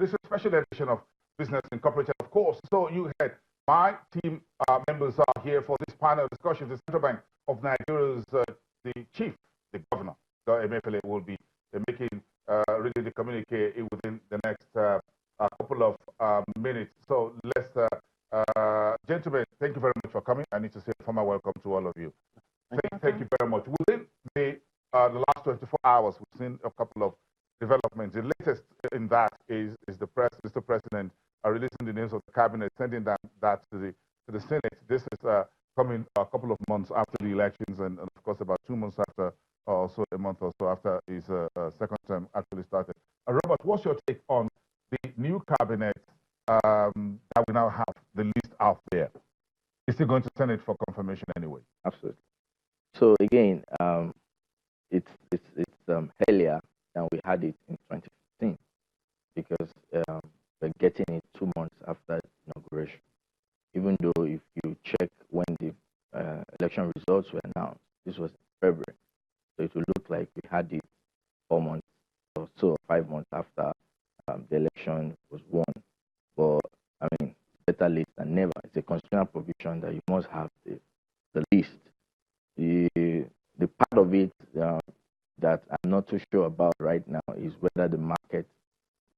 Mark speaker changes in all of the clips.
Speaker 1: This is a special edition of Business Incorporated, of course. So you had my team members are here for this panel discussion. The Central Bank of Nigeria's the chief, the governor, the MFLA, will be making really the communique within the next couple of minutes. So let's, gentlemen, thank you very much for coming. I need to say a formal welcome to all of you. Thank you very much. Within the last 24 hours, we've seen a couple of developments. The latest in that is the Mr. President releasing the names of the cabinet, sending that to the Senate. This is coming a couple of months after the elections, and of course about 2 months after, or so a month or so after his second term actually started. Robert, what's your take on the new cabinet that we now have the list out there? Is it going to Senate for confirmation anyway?
Speaker 2: Absolutely. So again, it's earlier than we had it in 2015, because we're getting it 2 months after inauguration. Even though if you check when the election results were announced, this was in February, so it will look like we had it 4 months or so, or 5 months after the election was won. But I mean, better late than never. It's a constitutional provision that you must have the list. The part of it that I'm not too sure about right now is whether the market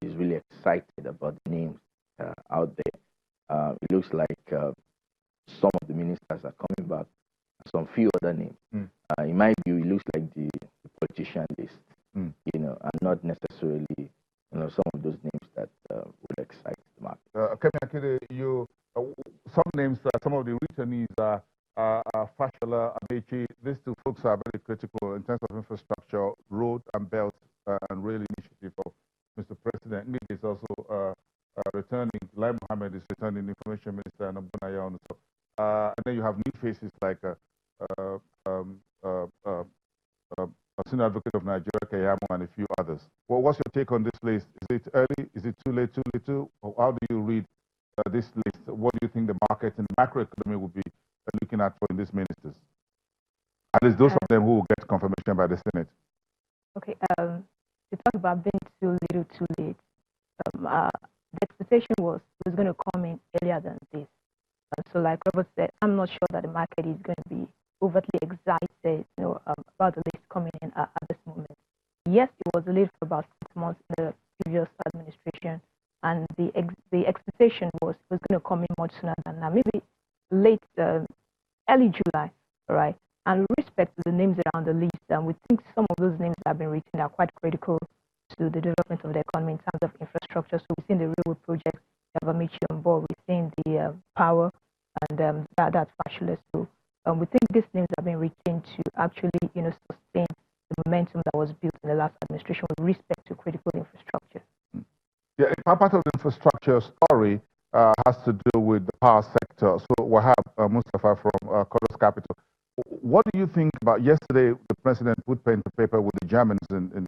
Speaker 2: is really excited about the names out there. It looks like some of the ministers are coming back, some few other names. In my view, it looks like the politician list, and not necessarily some of those names that would excite the market.
Speaker 1: Kemi Akide, some names, some of the returnees are Fashola, Amechi. These two folks are very critical in terms of infrastructure, road and belt and rail initiative of Mr. President. Mid is also returning, Lai Mohammed is returning Information Minister, and Abunaya on. And then you have new faces like Senior Advocate of Nigeria, Kayamo, and a few others. Well, what's your take on this list? Is it early? Is it too late, too little? Or how do you read this list? What do you think the market and the macroeconomy will be looking at for in these ministers? At least those of them who will get confirmation by the Senate.
Speaker 3: Okay, to talk about being too little, too late, the expectation was it was going to come in earlier than this. So like Robert said, I'm not sure that the market is going to be overtly excited, about the list coming in at this moment. Yes, it was delayed for about 6 months in the previous administration, and the expectation was it was going to come in much sooner than now, maybe late, early July, right? And with respect to the names around the list, we think some of those names that have been written are quite critical to the development of the economy in terms of infrastructure. So we've seen the railway projects that have Amici on board. We've seen the power, and that's fabulous too. We think these names have been written to actually, sustain the momentum that was built in the last administration with respect to critical infrastructure.
Speaker 1: Yeah, part of the infrastructure story has to do with the power sector. So Wahab Mustafa from Kodos Capital. What do you think about yesterday? The president put pen to paper with the Germans in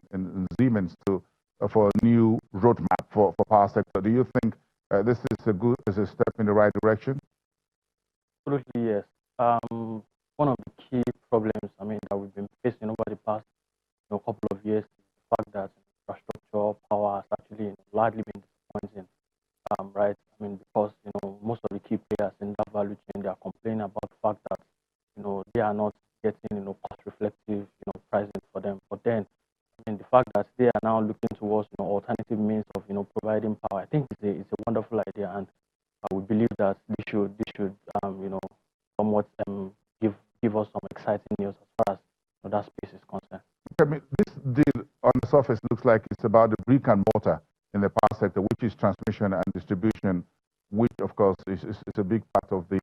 Speaker 1: Siemens for a new roadmap for power sector. Do you think this is a step in the right direction?
Speaker 4: Absolutely, yes. One of the key problems, that we've been facing over the past couple of years is the fact that infrastructure, power has actually largely been disappointing, right? Because most of the key players in that value chain, they are complaining about the fact that they are not getting cost-reflective pricing for them. But then, the fact that they are now looking towards alternative means of providing power, I think it's a wonderful idea, and we believe that this should somewhat give us some exciting news as far as that space is concerned.
Speaker 1: This deal on the surface looks like it's about the brick and mortar in the power sector, which is transmission and distribution, which of course is a big part of the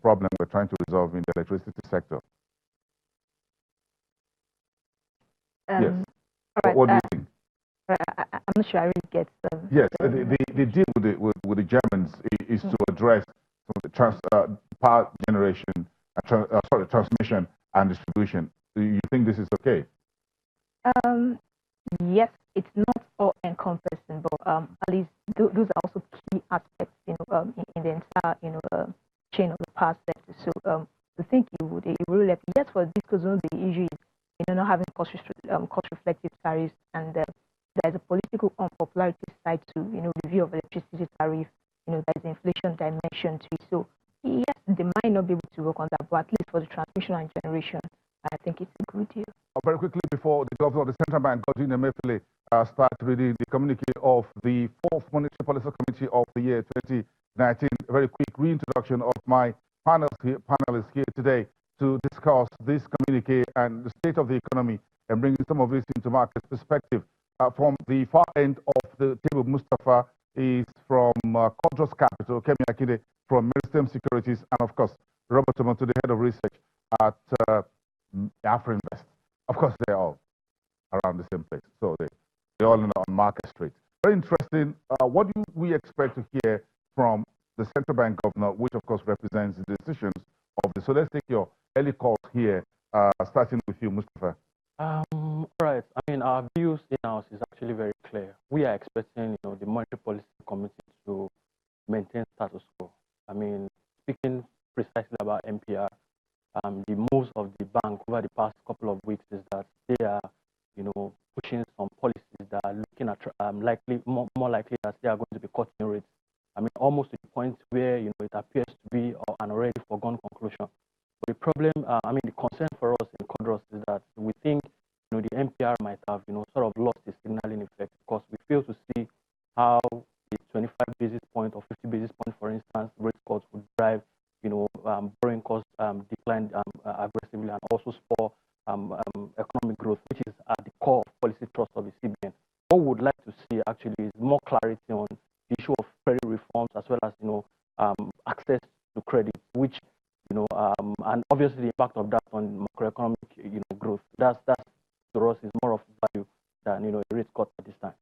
Speaker 1: problem we're trying to resolve in the electricity sector. Yes.
Speaker 3: All right,
Speaker 1: what do you think?
Speaker 3: I'm not sure I really get.
Speaker 1: Yes, the deal with the Germans is to address the power generation, transmission and distribution. Do you think this is okay?
Speaker 3: Yes, it's not all encompassing, but at least those are also key aspects, in the entire, chain of the power sector. So I think it would really, yes, for this, because one of the issues is not having cost reflective tariffs, and there's a political unpopularity side to, review of electricity tariff. There's inflation dimension to it. So yes, they might not be able to work on that, but at least for the transmission and generation, I think it's a good deal.
Speaker 1: Very quickly, before the governor of the central bank, Godwin Emefiele, start reading the communique of the 4th Monetary Policy Committee of the year 2019, a very quick reintroduction of my panelists here today to discuss this communique and the state of the economy and bringing some of this into market perspective. From the far end of the table, Mustafa is from Quadros Capital, Kemi Akinde from Ministerial Securities, and of course, Robert Tomonto, the head of research at Afrinvest. Of course, they're all around the same place, so they're all on Market Street. Very interesting. What do we expect to hear from the central bank governor, which of course represents the decisions of the. So let's take your early calls here, starting with you, Mustafa.
Speaker 4: All right. I mean, our views in-house is actually very clear. We are expecting, the Monetary Policy Committee to maintain status quo. I mean, speaking precisely about MPR, the moves of the bank over the past couple of weeks is that they are, pushing some policies that are looking at more likely that they are going to be cutting rates. I mean, almost to the point where it appears to be an already foregone conclusion. But the problem, the concern for us in Quadros is that we think, the MPR might have, sort of lost its signaling effect because we fail to see how the 25 basis point or 50 basis point, for instance, rate cuts would drive, borrowing costs decline aggressively and also spur economic growth, which is at the core of policy trust of the CBN. What we would like to see actually is more clarity on the issue of credit reforms as well as, access to credit, which, and obviously the impact of that on macroeconomic, growth. That's to us is more of value than, a rate cut at this time.